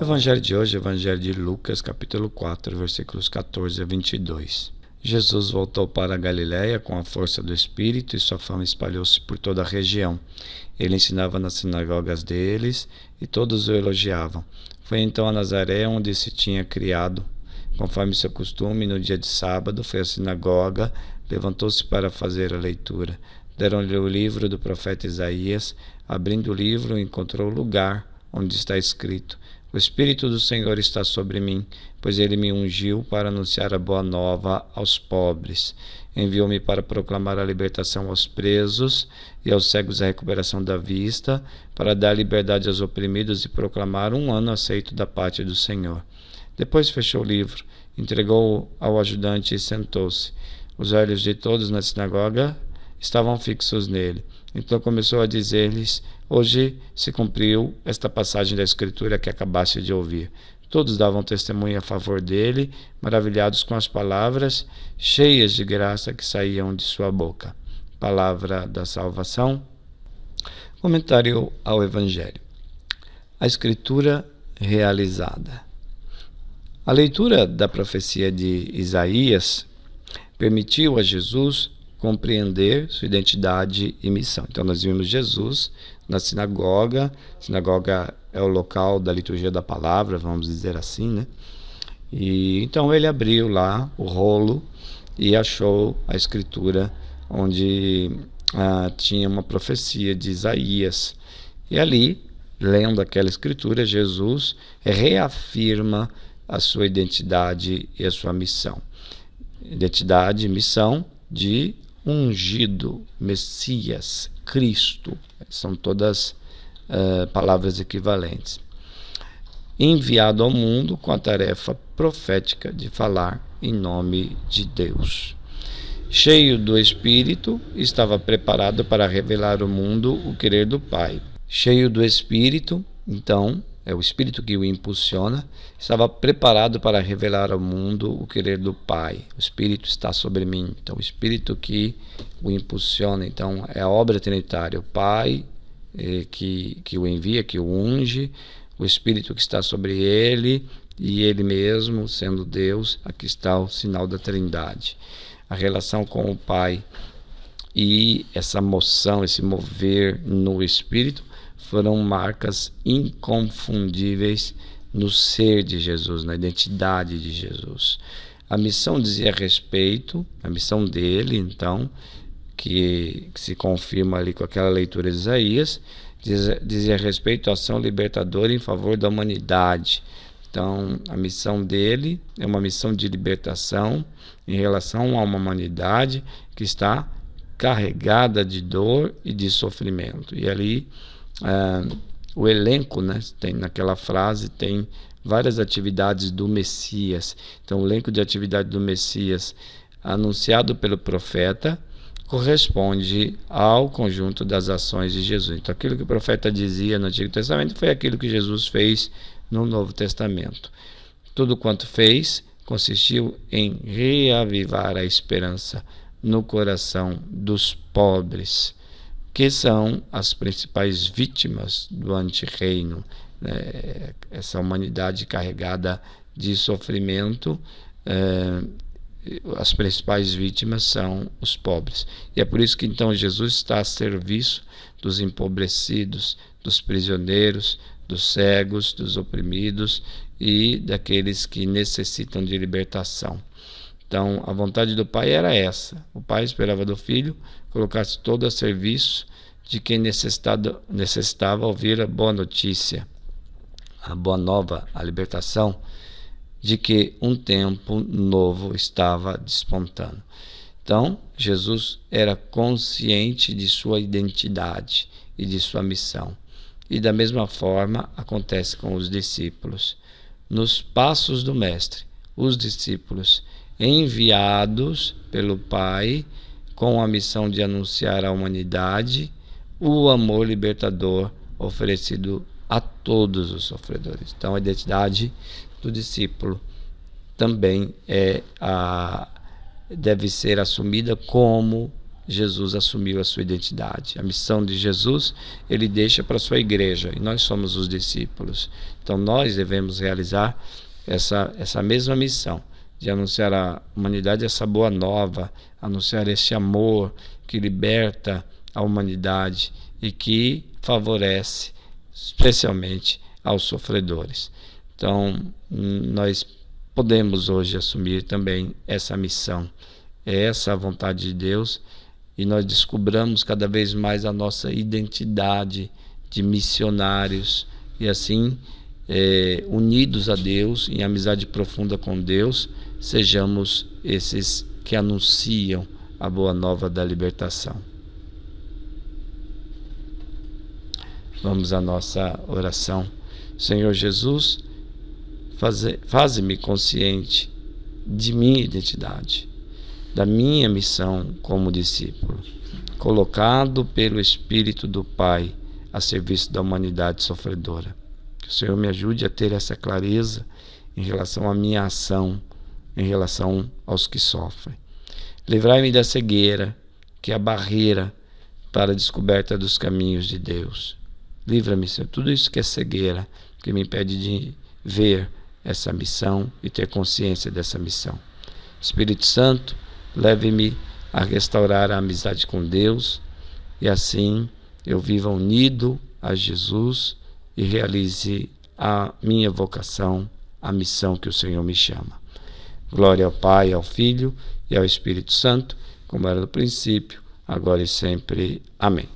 Evangelho de hoje, Evangelho de Lucas, capítulo 4, versículos 14 a 22. Jesus voltou para a Galiléia com a força do Espírito e sua fama espalhou-se por toda a região. Ele ensinava nas sinagogas deles e todos o elogiavam. Foi então a Nazaré, onde se tinha criado. Conforme seu costume, no dia de sábado, foi à sinagoga, levantou-se para fazer a leitura. Deram-lhe o livro do profeta Isaías. Abrindo o livro, encontrou o lugar onde está escrito: O Espírito do Senhor está sobre mim, pois ele me ungiu para anunciar a boa nova aos pobres. Enviou-me para proclamar a libertação aos presos e aos cegos a recuperação da vista, para dar liberdade aos oprimidos e proclamar um ano aceito da parte do Senhor. Depois fechou o livro, entregou-o ao ajudante e sentou-se. Os olhos de todos na sinagoga estavam fixos nele. Então começou a dizer-lhes: Hoje se cumpriu esta passagem da Escritura que acabaste de ouvir. Todos davam testemunho a favor dele, maravilhados com as palavras cheias de graça que saíam de sua boca. Palavra da salvação. Comentário ao Evangelho. A Escritura realizada. A leitura da profecia de Isaías permitiu a Jesus compreender sua identidade e missão. Então nós vimos Jesus na sinagoga. A sinagoga é o local da liturgia da palavra, vamos dizer assim, né? E então ele abriu lá o rolo e achou a escritura onde tinha uma profecia de Isaías. E ali, lendo aquela escritura, Jesus reafirma a sua identidade e a sua missão. Identidade e missão de ungido, Messias, Cristo. São todas palavras equivalentes. Enviado ao mundo com a tarefa profética de falar em nome de Deus. Cheio do Espírito, estava preparado para revelar ao mundo o querer do Pai. Cheio do Espírito, então, é o Espírito que o impulsiona, estava preparado para revelar ao mundo o querer do Pai. O Espírito está sobre mim. Então, o Espírito que o impulsiona. Então, é a obra trinitária. O Pai que o envia, que o unge, o Espírito que está sobre ele e ele mesmo, sendo Deus. Aqui está o sinal da Trindade. A relação com o Pai e essa moção, esse mover no Espírito foram marcas inconfundíveis no ser de Jesus, na identidade de Jesus. A missão dizia respeito, a missão dele, então, que se confirma ali com aquela leitura de Isaías, dizia respeito à ação libertadora em favor da humanidade. Então, a missão dele é uma missão de libertação em relação a uma humanidade que está carregada de dor e de sofrimento. E ali o elenco, né, tem naquela frase, tem várias atividades do Messias. Então o elenco de atividade do Messias anunciado pelo profeta corresponde ao conjunto das ações de Jesus. Então aquilo que o profeta dizia no Antigo Testamento foi aquilo que Jesus fez no Novo Testamento. Tudo quanto fez consistiu em reavivar a esperança no coração dos pobres, que são as principais vítimas do antirreino, essa humanidade carregada de sofrimento. As principais vítimas são os pobres. E é por isso que então Jesus está a serviço dos empobrecidos, dos prisioneiros, dos cegos, dos oprimidos e daqueles que necessitam de libertação. Então, a vontade do Pai era essa. O Pai esperava do Filho colocasse todo a serviço de quem necessitava ouvir a boa notícia, a boa nova, a libertação, de que um tempo novo estava despontando. Então, Jesus era consciente de sua identidade e de sua missão. E da mesma forma acontece com os discípulos. Nos passos do Mestre, os discípulos enviados pelo Pai com a missão de anunciar à humanidade o amor libertador oferecido a todos os sofredores. Então a identidade do discípulo também deve ser assumida como Jesus assumiu a sua identidade. A missão de Jesus, ele deixa para a sua igreja, e nós somos os discípulos. Então nós devemos realizar essa mesma missão, de anunciar à humanidade essa boa nova, anunciar esse amor que liberta a humanidade e que favorece especialmente aos sofredores. Então, nós podemos hoje assumir também essa missão, essa a vontade de Deus, e nós descobramos cada vez mais a nossa identidade de missionários, e assim, unidos a Deus, em amizade profunda com Deus, sejamos esses que anunciam a boa nova da libertação. Vamos à nossa oração. Senhor Jesus, faze-me consciente de minha identidade, da minha missão como discípulo, colocado pelo Espírito do Pai a serviço da humanidade sofredora. Que o Senhor me ajude a ter essa clareza em relação à minha ação, em relação aos que sofrem. Livrai-me da cegueira, que é a barreira para a descoberta dos caminhos de Deus. Livra-me, Senhor, tudo isso que é cegueira, que me impede de ver essa missão e ter consciência dessa missão. Espírito Santo, leve-me a restaurar a amizade com Deus, e assim eu viva unido a Jesus e realize a minha vocação, a missão que o Senhor me chama. Glória ao Pai, ao Filho e ao Espírito Santo, como era no princípio, agora e sempre. Amém.